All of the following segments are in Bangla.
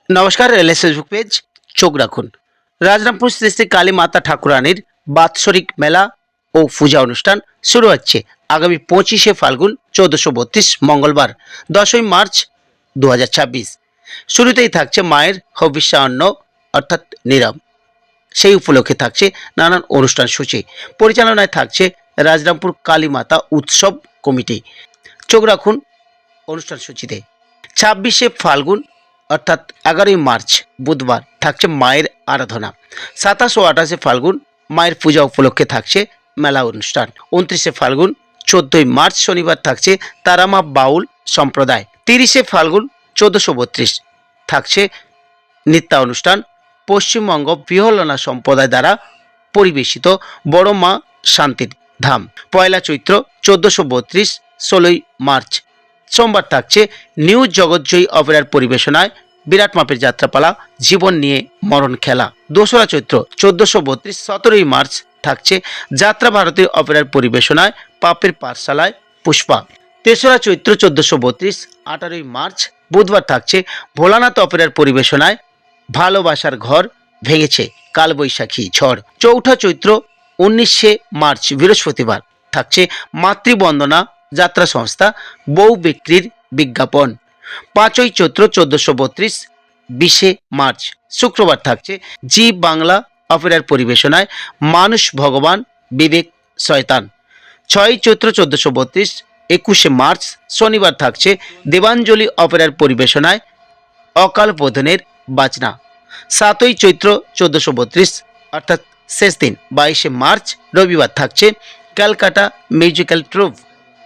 নমস্কার, এলএস ফেসবুক পেজ চোখ রাখুন। রাজরামপুর শ্রী শ্রী কালী মাতা ঠাকুরানীর বাৎসরিক মেলা ও পূজা অনুষ্ঠান শুরু হচ্ছে আগামী 25শে ফাল্গুন 1432 মঙ্গলবার 10ই মার্চ 2026। শুরুতেই থাকছে মায়ের হবিষ্যান্ন অর্থাৎ নিরব। সেই উপলক্ষে থাকছে নানান অনুষ্ঠান সূচি। পরিচালনায় থাকছে রাজরামপুর কালী মাতা উৎসব কমিটি। চোখ রাখুন অনুষ্ঠান সূচিতে। 26শে ফাল্গুন অর্থাৎ 11ই মার্চ বুধবার থাকছে মায়ের আরাধনা। 27 ও 28শে ফাল্গুন মায়ের পূজা উপলক্ষে থাকছে মেলা অনুষ্ঠান। 29শে ফাল্গুন 14ই মার্চ শনিবার থাকছে তারামা বাউল সম্প্রদায়। 30শে ফাল্গুন 1432 থাকছে নৃত্য অনুষ্ঠান পশ্চিমবঙ্গ বিহলনা সম্প্রদায় দ্বারা পরিবেশিত বড় মা শান্তির ধাম। পয়লা চৈত্র 1432 16ই মার্চ সোমবার থাকছে নিউ জগৎজয়ী অপেরার পরিবেশনায় বিরাট মাপের যাত্রাপালা জীবন নিয়ে মরণ খেলা। 2রা চৈত্র 1432 17ই মার্চ থাকছে যাত্রা ভারতীয় অপেরার পরিবেশনায় পাপের পাঠশালায় পুষ্পা। 3রা চৈত্র 1432 18ই মার্চ বুধবার থাকছে ভোলানাথ অপেরার পরিবেশনায় ভালোবাসার ঘর ভেঙেছে কালবৈশাখী ঝড়। 4ঠা চৈত্র 19শে মার্চ বৃহস্পতিবার থাকছে মাতৃবন্দনা যাত্রা সংস্থা বউ বিক্রির বিজ্ঞাপন। 5ই চৈত্র 1432 20শে মার্চ শুক্রবার থাকছে জি বাংলা অপেরার পরিবেশনায় মানুষ ভগবান বিবেক শয়তান। 6ই চৈত্র 1432 21শে মার্চ শনিবার থাকছে দেবাঞ্জলি অপেরার পরিবেশনায় অকাল বোধনের বাজনা। 7ই চৈত্র 1432 অর্থাৎ শেষ দিন 22শে মার্চ রবিবার থাকছে ক্যালকাটা মিউজিক্যাল ট্রুপ।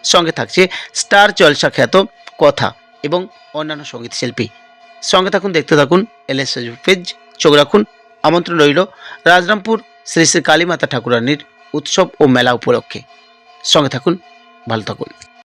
সঙ্গে থাকছে স্টার জলসা খ্যাত কথা এবং অন্যান্য সঙ্গীত শিল্পী। সঙ্গে থাকুন, দেখতে থাকুন এলএস ফেসবুক পেজ চোখ রাখুন। আমন্ত্রণ রইল রাজরামপুর শ্রী শ্রী কালী মাতা ঠাকুরানীর উৎসব ও মেলা উপলক্ষে। সঙ্গে থাকুন, ভালো থাকুন।